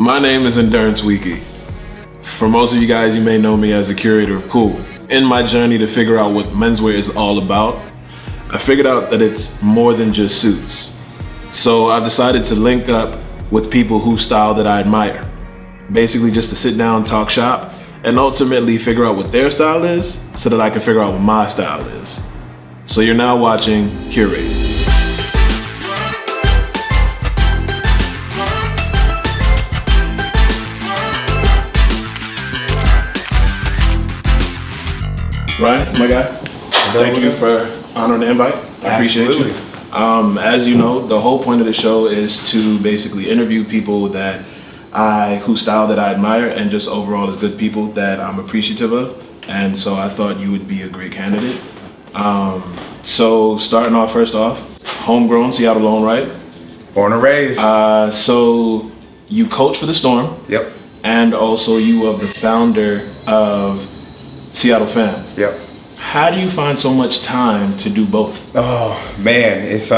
My name is NWeke. For most of you guys, you may know me as the Curator of Cool. In my journey to figure out what menswear is all about, I figured out that it's more than just suits. So I've decided to link up with people whose style that I admire. Basically just to sit down, talk shop, and ultimately figure out what their style is so that I can figure out what my style is. So you're now watching Curate. Ryan, my guy, thank you for honoring the invite. I appreciate you. As you know, the whole point of the show is to basically interview people whose style that I admire, and just overall as good people that I'm appreciative of. And so I thought you would be a great candidate. So starting off, first off, homegrown, Seattle Lone, right? Born and raised. So you coach for the Storm. Yep. And also you are the founder of Seattle Fam. Yep. How do you find so much time to do both? Oh man, it's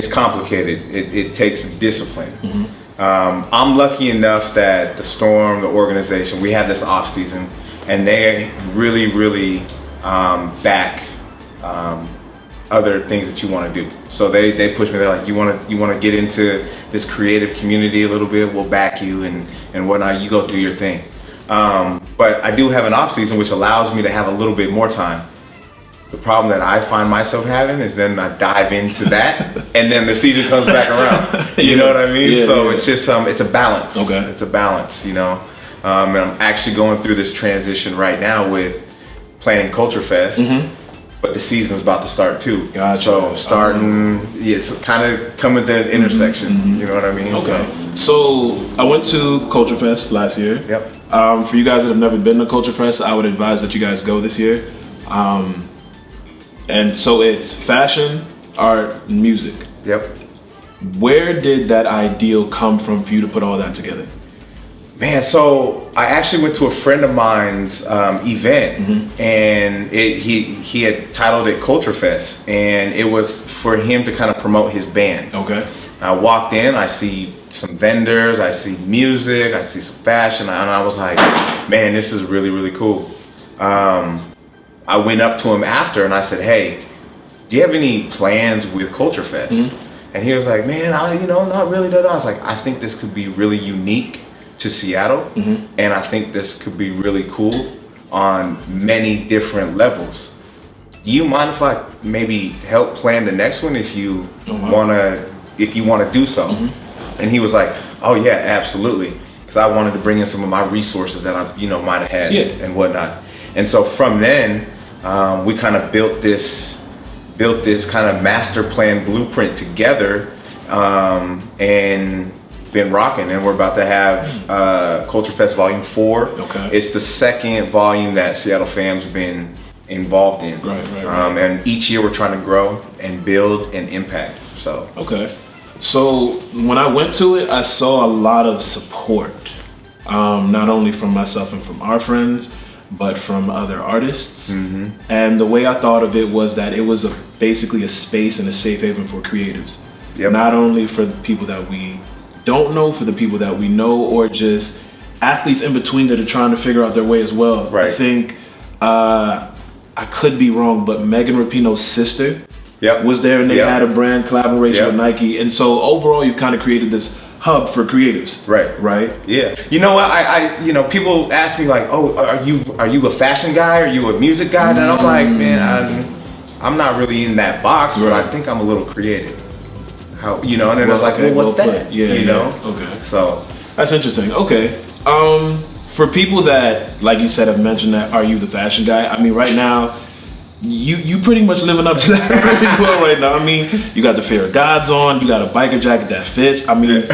complicated. It takes discipline. Mm-hmm. I'm lucky enough that the Storm, the organization, we have this off season, and they really back other things that you want to do. So they push me. They're like, you want to get into this creative community a little bit? We'll back you and whatnot. You go do your thing. But I do have an off season, which allows me to have a little bit more time. The problem that I find myself having is then I dive into that, and then the season comes back around. You know what I mean? Yeah, so yeah. it's just it's a balance. Okay. It's a balance, you know. And I'm actually going through this transition right now with planning CultureFest. Mm-hmm. But the season is about to start too. Gotcha. So it's kind of coming to an intersection. Mm-hmm. You know what I mean? Okay. So I went to CultureFest last year. Yep. For you guys that have never been to CultureFest, I would advise that you guys go this year. And so it's fashion, art, and music. Yep. Where did that ideal come from for you to put all that together? Man, so I actually went to a friend of mine's event, mm-hmm. and he had titled it CultureFest, and it was for him to kind of promote his band. Okay. I walked in, I see some vendors, I see music, I see some fashion, and I was like, man, this is really cool. I went up to him after and I said, hey, do you have any plans with CultureFest? Mm-hmm. And he was like, man, not really. I was like, I think this could be really unique to Seattle, mm-hmm. and I think this could be really cool on many different levels. Do you mind if I maybe help plan the next one if you wanna do so? Mm-hmm. And he was like, oh yeah, absolutely, because I wanted to bring in some of my resources that I might have had and whatnot. And so from then we kind of built this kind of master plan blueprint together, and been rocking, and we're about to have CultureFest Volume 4. Okay. It's the second volume that Seattle Fam's been involved in. Right. And each year we're trying to grow and build and impact. So. Okay. So when I went to it, I saw a lot of support, not only from myself and from our friends, but from other artists. Mm-hmm. And the way I thought of it was that it was basically a space and a safe haven for creatives. Yep. Not only for the people that we don't know, for the people that we know, or just athletes in between that are trying to figure out their way as well. Right. I think, I could be wrong, but Megan Rapinoe's sister was there, and they had a brand collaboration with Nike. And so overall, you've kind of created this hub for creatives. Right? Yeah. You know what, I people ask me like, oh, are you a fashion guy? Are you a music guy? And I'm like, man, I'm not really in that box, but I think I'm a little creative. How, and then I was like, well, what's that? Yeah. Okay. So that's interesting. Okay. For people that, like you said, have mentioned that, are you the fashion guy? I mean, right now, you pretty much living up to that really well right now. I mean, you got the Fear of Gods on, you got a biker jacket that fits. I mean,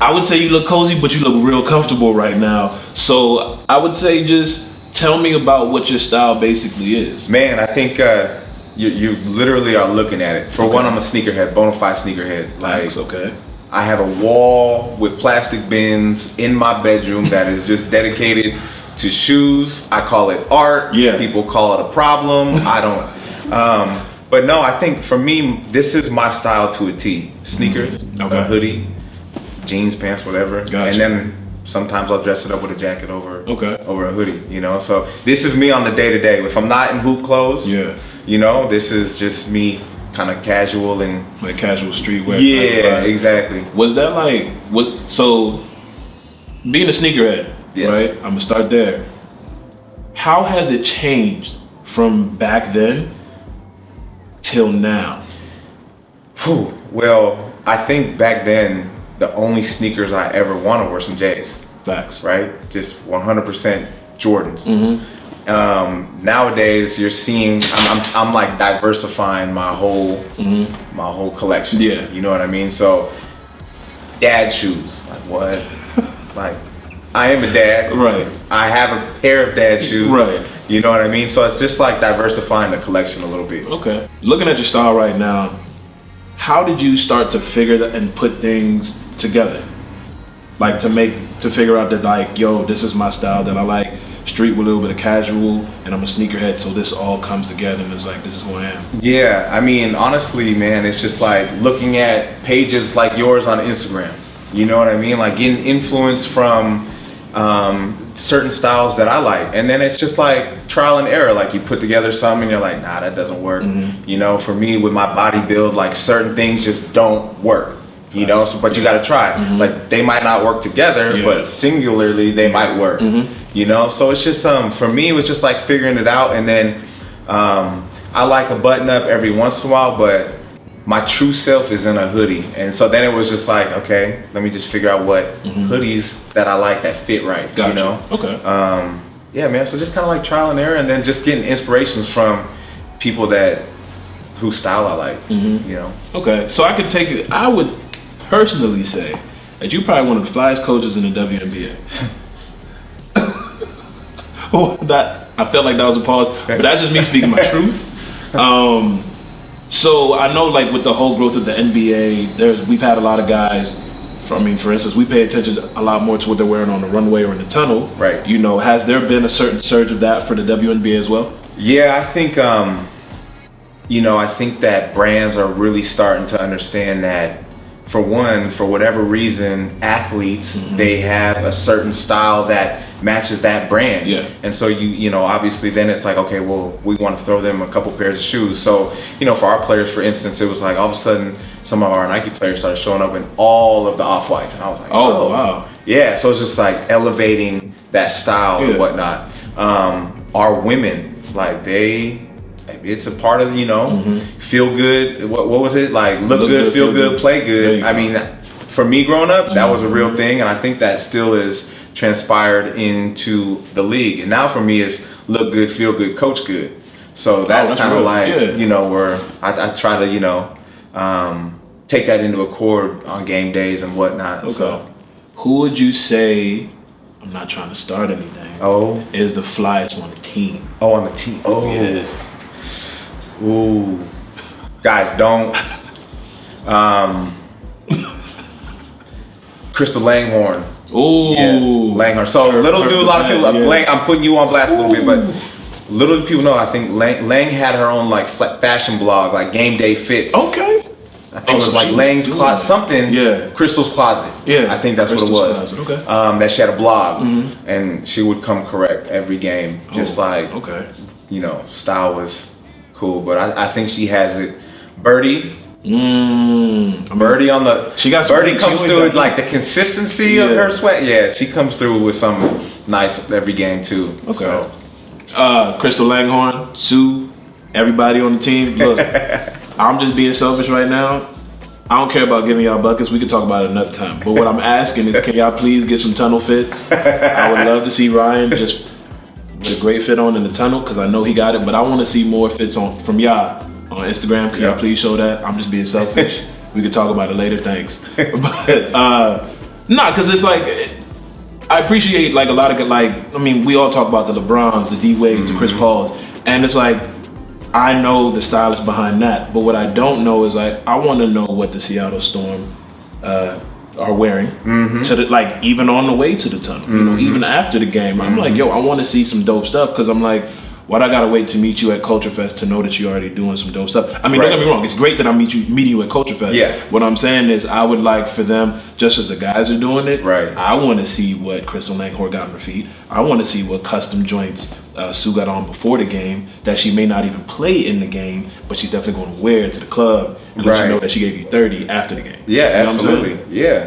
I would say you look cozy, but you look real comfortable right now. So I would say just tell me about what your style basically is. Man, I think you literally are looking at it. For one, I'm a sneakerhead, bona fide sneakerhead. Nice, okay. I have a wall with plastic bins in my bedroom that is just dedicated to shoes. I call it art. Yeah. People call it a problem. I don't. But no, I think for me, this is my style to a T. Sneakers, a hoodie, jeans, pants, whatever. Gotcha. And then sometimes I'll dress it up with a jacket over a hoodie, you know? So this is me on the day-to-day. If I'm not in hoop clothes, you know, this is just me kind of casual and... Like casual streetwear. Yeah, exactly. Was that like, so being a sneakerhead, right? I'm gonna start there. How has it changed from back then till now? Well, I think back then, the only sneakers I ever wanted were some J's. Facts. Right? Just 100% Jordans. Mm-hmm. Nowadays, you're seeing, I'm like diversifying my whole collection. Yeah. You know what I mean? So, dad shoes. Like what? Like, I am a dad. Right. I have a pair of dad shoes. Right. You know what I mean? So it's just like diversifying the collection a little bit. Okay. Looking at your style right now, how did you start to figure that and put things together? Like to figure out that like, yo, this is my style that I like, street with a little bit of casual, and I'm a sneakerhead, so this all comes together and it's like, this is who I am. Yeah, I mean, honestly, man, it's just like looking at pages like yours on Instagram. You know what I mean? Like getting influence from certain styles that I like, and then it's just like trial and error. Like you put together something and you're like, nah, that doesn't work. You know, for me with my body build, like certain things just don't work. You know, so, but you got to try. Like they might not work together, but singularly they might work. You know, so it's just for me it was just like figuring it out, and then I like a button up every once in a while, but my true self is in a hoodie. And so then it was just like, okay, let me just figure out what hoodies that I like that fit right. Gotcha. You know? Okay. Yeah, man. So just kind of like trial and error, and then just getting inspirations from people whose style I like. You know? Okay. So I would personally say that you're probably one of the flyest coaches in the WNBA. I felt like that was a pause, but that's just me speaking my truth. So I know, like with the whole growth of the NBA, we've had a lot of guys. For instance, we pay attention a lot more to what they're wearing on the runway or in the tunnel. Right. You know, has there been a certain surge of that for the WNBA as well? Yeah, I think. I think that brands are really starting to understand that. For one, for whatever reason, athletes, they have a certain style that matches that brand. Yeah. And so you know, obviously then it's like, okay, well, we want to throw them a couple pairs of shoes. So, you know, for our players, for instance, it was like all of a sudden some of our Nike players started showing up in all of the Off-Whites. And I was like, oh wow. Yeah, so it's just like elevating that style and whatnot. Our women, like it's a part of, you know, feel good. What was it? Like look good, feel good, play good. I mean, for me growing up, that was a real thing. And I think that still is transpired into the league. And now for me it's look good, feel good, coach good. So that's kind of like, you know, where I try to, you know, take that into accord on game days and whatnot. Okay. So. Who would you say, I'm not trying to start anything, is the flyest on the team? Oh, on the team. Oh. Yeah. Ooh, guys, don't. Crystal Langhorne. Ooh, yes, Langhorne. So little do a lot of people. Lang, I'm putting you on blast a little bit, but little do people know. I think Lang had her own like fashion blog, like Game Day Fits. Okay. I think it was like Lang's Closet, something. Yeah. Crystal's Closet. Yeah. I think that's Crystal's what it was. Closet. Okay. That she had a blog, and she would come correct every game, just you know, style was. Cool, but I think she has it. Birdie, Birdie on the. Birdie comes through with like the consistency of her sweat. Yeah, she comes through with some nice every game too. Okay. So. Crystal Langhorne, Sue, everybody on the team. Look, I'm just being selfish right now. I don't care about giving y'all buckets. We could talk about it another time. But what I'm asking is, can y'all please get some tunnel fits? I would love to see Ryan just. With a great fit on in the tunnel, because I know he got it, but I want to see more fits from y'all on Instagram. Can y'all please show that? I'm just being selfish. We could talk about it later, thanks. But because it's like, I appreciate like a lot of like, I mean, we all talk about the LeBrons, the D-Wades, the Chris Pauls, and it's like, I know the stylist behind that, but what I don't know is like, I want to know what the Seattle Storm are wearing to the, like, even on the way to the tunnel, you know, even after the game. I'm like, yo, I want to see some dope stuff, because I'm like, why do I gotta wait to meet you at CultureFest to know that you're already doing some dope stuff? I mean, Right. don't get me wrong, it's great that I'm meeting you at CultureFest. Yeah. What I'm saying is I would like for them, just as the guys are doing it, Right. I want to see what Crystal Langhorn got on her feet. I want to see what custom joints Sue got on before the game that she may not even play in the game, but she's definitely going to wear to the club and let you Right. know that she gave you 30 after the game. Yeah, You know what I'm saying? absolutely. Yeah.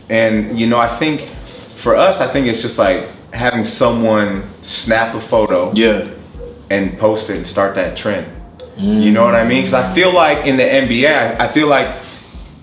And, you know, I think for us, I think it's just like having someone snap a photo Yeah. and post it and start that trend. You know what I mean? Because I feel like in the NBA, I feel like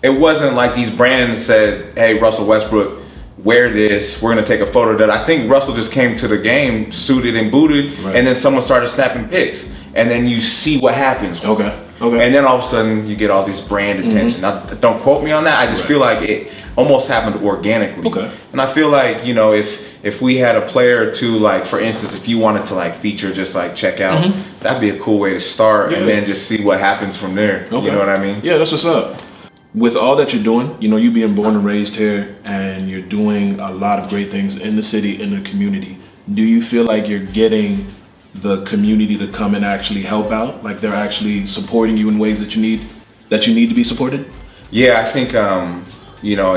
it wasn't like these brands said, hey, Russell Westbrook, wear this, we're gonna take a photo. That I think Russell just came to the game suited and booted, Right. and then someone started snapping pics, and then you see what happens. Okay. Okay. And then all of a sudden you get all this brand attention. Now, don't quote me on that. I just Right. feel like it almost happened organically. Okay. And I feel like, you know, if we had a player or two, like for instance, if you wanted to like feature just like check out, that'd be a cool way to start, and Yeah. then just see what happens from there. Okay. You know what I mean? Yeah, that's what's up. With all that you're doing, you know, you being born and raised here, and you're doing a lot of great things in the city, in the community. Do you feel like you're getting the community to come and actually help out? Like they're actually supporting you in ways that you need to be supported? Yeah, I think you know,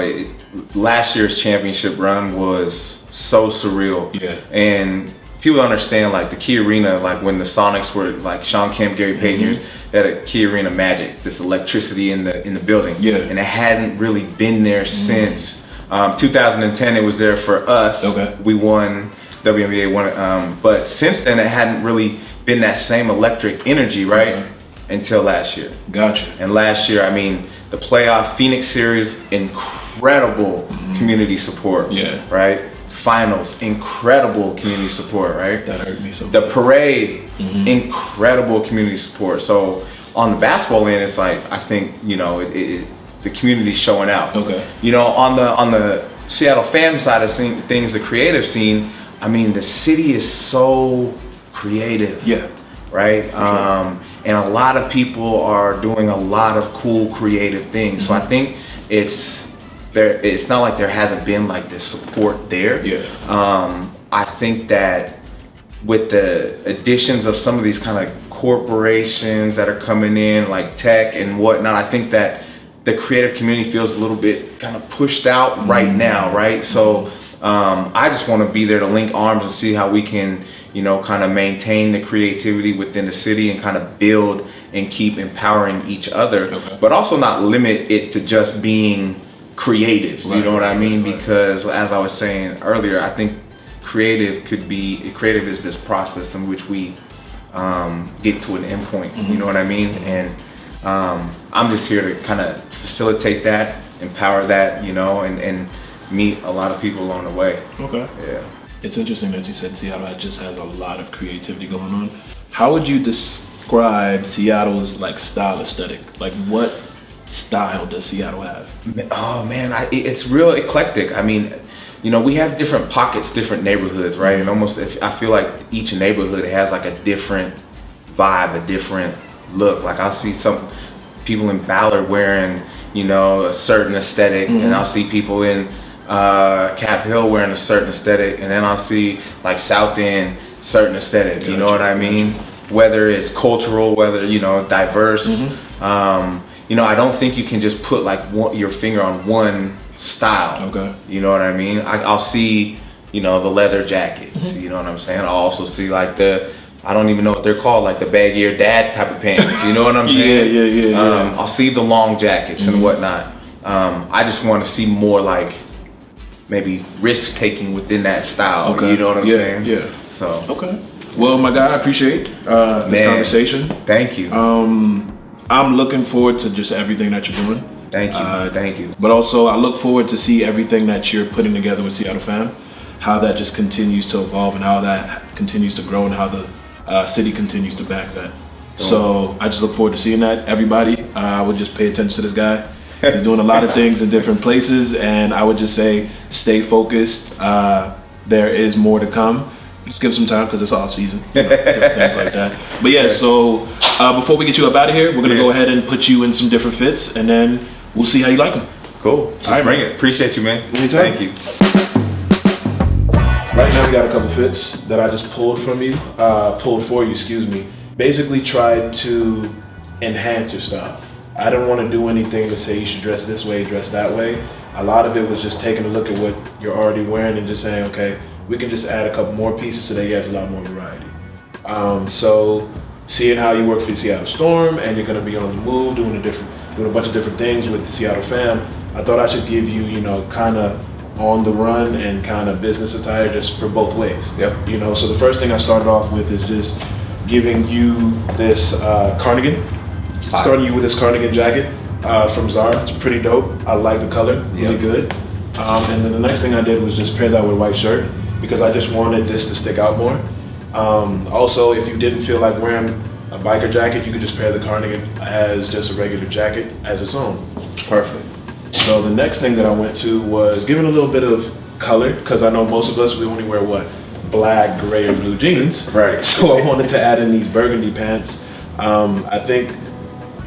last year's championship run was so surreal. Yeah. And people understand like the Key Arena, like when the Sonics were like Sean Kemp, Gary Payton years, they had a Key Arena magic, this electricity in the building. Yeah. And it hadn't really been there since 2010. It was there for us. Okay. We won. WNBA won. But since then, it hadn't really been that same electric energy, right? Okay. Until last year. Gotcha. And last year, I mean, the playoff Phoenix series, incredible community support. Yeah. Right? Finals, incredible community support, right? That hurt me so The bad. parade, incredible community support. So on the basketball end, it's like, I think, you know, the community's showing out. Okay. You know, on the Seattle fan side of things, the creative scene, I mean, the city is so creative. Yeah. Right? sure. And a lot of people are doing a lot of cool creative things. So I think it's not like there hasn't been like this support there. Yeah. I think that with the additions of some of these kind of corporations that are coming in, like tech and whatnot, I think that the creative community feels a little bit kind of pushed out right now, right? So I just want to be there to link arms and see how we can, you know, kind of maintain the creativity within the city and kind of build and keep empowering each other, Okay. but also not limit it to just being creatives. You Right, know what I mean? right. Because as I was saying earlier, I think creative is this process in which we get to an endpoint. You know what I mean? And I'm just here to kind of facilitate that, empower that, you know, and meet a lot of people along the way. Okay. Yeah. It's interesting that you said Seattle just has a lot of creativity going on. How would you describe Seattle's like style aesthetic? Like what style does Seattle have? Oh man, it's real eclectic. I mean, you know, we have different pockets, different neighborhoods, right? And almost, I feel like each neighborhood has like a different vibe, a different look. Like I'll see some people in Ballard wearing, you know, a certain aesthetic, and I'll see people in Cap Hill wearing a certain aesthetic, and then I'll see like South End certain aesthetic. You know what I mean? Whether it's cultural, whether, you know, diverse. You know, I don't think you can just put like your finger on one style. Okay. You know what I mean? I'll see, you know, the leather jackets. You know what I'm saying? I'll also see like I don't even know what they're called, like the baggy dad type of pants. You know what I'm saying? Yeah. I'll see the long jackets and whatnot. I just want to see more like maybe risk taking within that style. Okay. You know what I'm saying? Yeah. So. Okay. Well, my guy, I appreciate this Man. conversation. Thank you. I'm looking forward to just everything that you're doing. Thank you. Thank you. But also, I look forward to see everything that you're putting together with Seattle Fam, how that just continues to evolve and how that continues to grow and how the city continues to back that. So I just look forward to seeing that. Everybody, I would just pay attention to this guy. He's doing a lot of things in different places, and I would just say stay focused. There is more to come. Just give some time because it's off season, you know, different things like that. But yeah, so before we get you up out of here, we're gonna go ahead and put you in some different fits, and then we'll see how you like them. Cool. All right, Bring man. it. Appreciate you, man. Anytime. Thank you. Right now we got a couple fits that I just pulled for you, excuse me. Basically tried to enhance your style. I didn't want to do anything to say you should dress this way, dress that way. A lot of it was just taking a look at what you're already wearing and just saying, okay, we can just add a couple more pieces so that he has a lot more variety. So seeing how you work for the Seattle Storm and you're going to be on the move, doing a bunch of different things with the Seattle fam, I thought I should give you, kind of on the run and kind of business attire just for both ways. Yep. So the first thing I started off with is just giving you this cardigan. Starting you with this cardigan jacket from Zara. It's pretty dope. I like the color, really good. And then the next thing I did was just pair that with a white shirt because I just wanted this to stick out more. Also, if you didn't feel like wearing a biker jacket, you could just pair the cardigan as just a regular jacket as its own. Perfect. So the next thing that I went to was giving a little bit of color because I know most of us, we only wear what? Black, gray, or blue jeans. Right. So I wanted to add in these burgundy pants. I think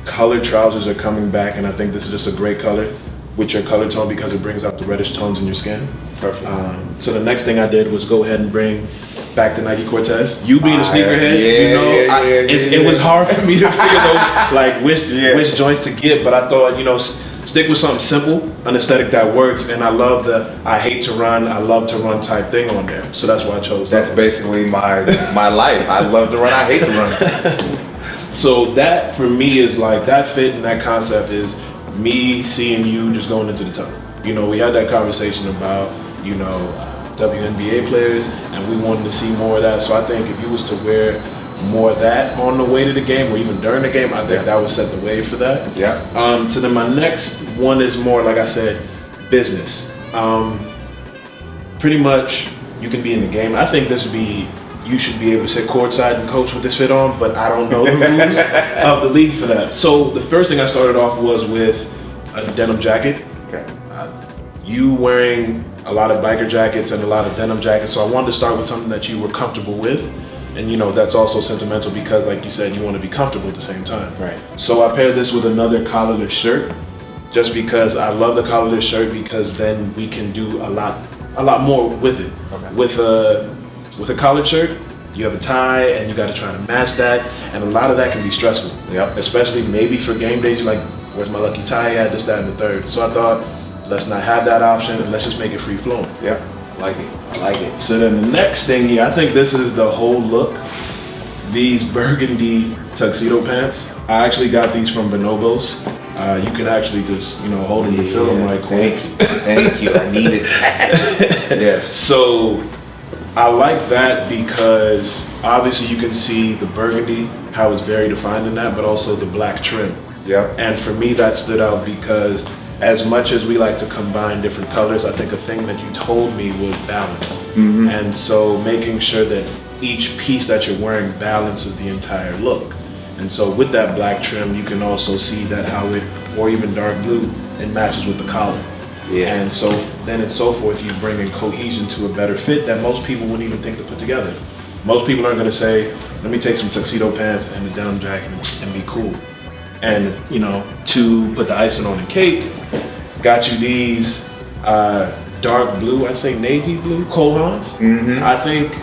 colored trousers are coming back, and I think this is just a great color with your color tone because it brings out the reddish tones in your skin. Perfect. So the next thing I did was go ahead and bring back the Nike Cortez. You being a sneakerhead, it was hard for me to figure those like which joints to get, but I thought stick with something simple, an aesthetic that works, and I love the I hate to run, I love to run type thing on there. So that's why I chose that. That's basically my life. I love to run, I hate to run. So that for me is like that fit and that concept is me seeing you just going into the tunnel. We had that conversation about WNBA players, and we wanted to see more of that. So I think if you was to wear more of that on the way to the game or even during the game, I think that would set the way for that. Yeah. So then my next one is more, like I said, business. Pretty much you can be in the game. I think you should be able to sit courtside and coach with this fit on, but I don't know the rules of the league for that. So the first thing I started off was with a denim jacket. Okay. You wearing a lot of biker jackets and a lot of denim jackets, so I wanted to start with something that you were comfortable with. And that's also sentimental because, like you said, you want to be comfortable at the same time. Right. So I paired this with another collarless shirt, just because I love the collarless shirt because then we can do a lot more with it. Okay. With a collared shirt, you have a tie and you got to try to match that, and a lot of that can be stressful. Yep. Especially maybe for game days, you're like, where's my lucky tie at? This, that, and the third. So I thought, let's not have that option and let's just make it free flowing. Yep. I like it. So then the next thing here, I think this is the whole look. These burgundy tuxedo pants. I actually got these from Bonobos. You can actually just, hold them and feel them right quick. Thank you. I needed that. Yes. So I like that because obviously you can see the burgundy, how it's very defined in that, but also the black trim. Yep. And for me, that stood out because as much as we like to combine different colors, I think a thing that you told me was balance. Mm-hmm. And so making sure that each piece that you're wearing balances the entire look. And so with that black trim, you can also see that or even dark blue, it matches with the collar. Yeah. And so then and so forth, you bring in cohesion to a better fit that most people wouldn't even think to put together. Most people aren't gonna say, let me take some tuxedo pants and a denim jacket and be cool. And to put the icing on the cake, got you these dark blue, I'd say navy blue, Cole Haans. Mm-hmm. I think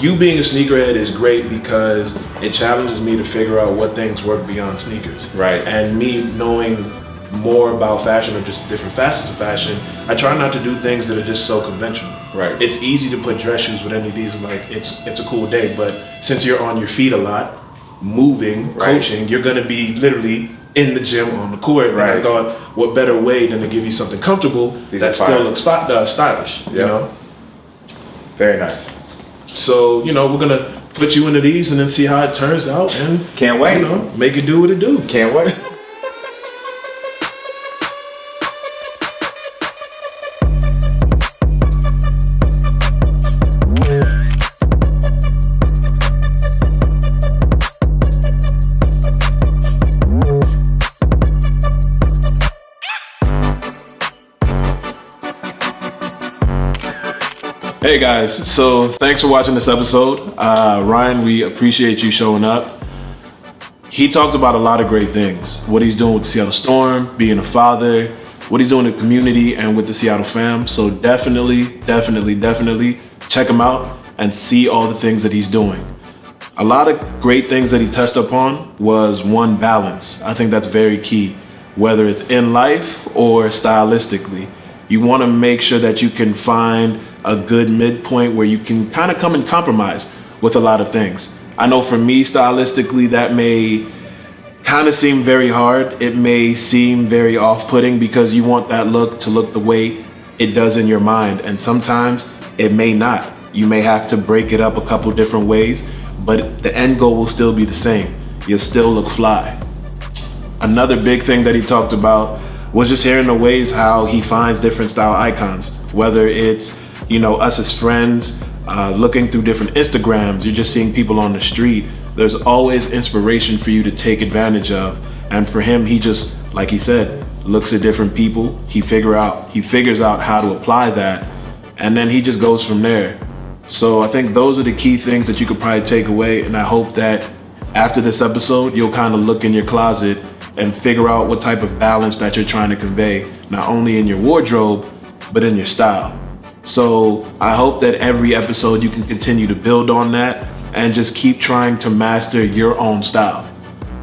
you being a sneakerhead is great because it challenges me to figure out what things work beyond sneakers. Right. And me knowing more about fashion or just different facets of fashion, I try not to do things that are just so conventional. Right. It's easy to put dress shoes with any of these and like it's a cool day, but since you're on your feet a lot, moving, coaching, you're gonna be literally in the gym on the court. Right. And I thought, what better way than to give you something comfortable that still looks stylish, Yep. Very nice. So, we're gonna put you into these and then see how it turns out and Can't wait. Make it do what it do. Can't wait. Hey guys, so thanks for watching this episode. Ryan, we appreciate you showing up. He talked about a lot of great things. What he's doing with the Seattle Storm, being a father, what he's doing in the community and with the Seattle fam. So definitely check him out and see all the things that he's doing. A lot of great things that he touched upon was one, balance. I think that's very key, whether it's in life or stylistically. You want to make sure that you can find a good midpoint where you can kind of come and compromise with a lot of things. I know for me, stylistically, that may kind of seem very hard. It may seem very off-putting because you want that look to look the way it does in your mind. And sometimes it may not. You may have to break it up a couple different ways, but the end goal will still be the same. You'll still look fly. Another big thing that he talked about was just hearing the ways how he finds different style icons, whether it's, us as friends, looking through different Instagrams, you're just seeing people on the street. There's always inspiration for you to take advantage of. And for him, he just, like he said, looks at different people. He figures out how to apply that, and then he just goes from there. So I think those are the key things that you could probably take away. And I hope that after this episode, you'll kind of look in your closet and figure out what type of balance that you're trying to convey, not only in your wardrobe, but in your style. So I hope that every episode you can continue to build on that and just keep trying to master your own style.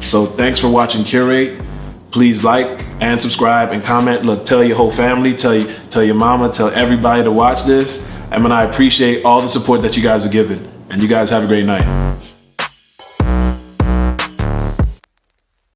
So thanks for watching Curate. Please like and subscribe and comment. Look, tell your whole family, tell your mama, tell everybody to watch this. I appreciate all the support that you guys are giving. And you guys have a great night.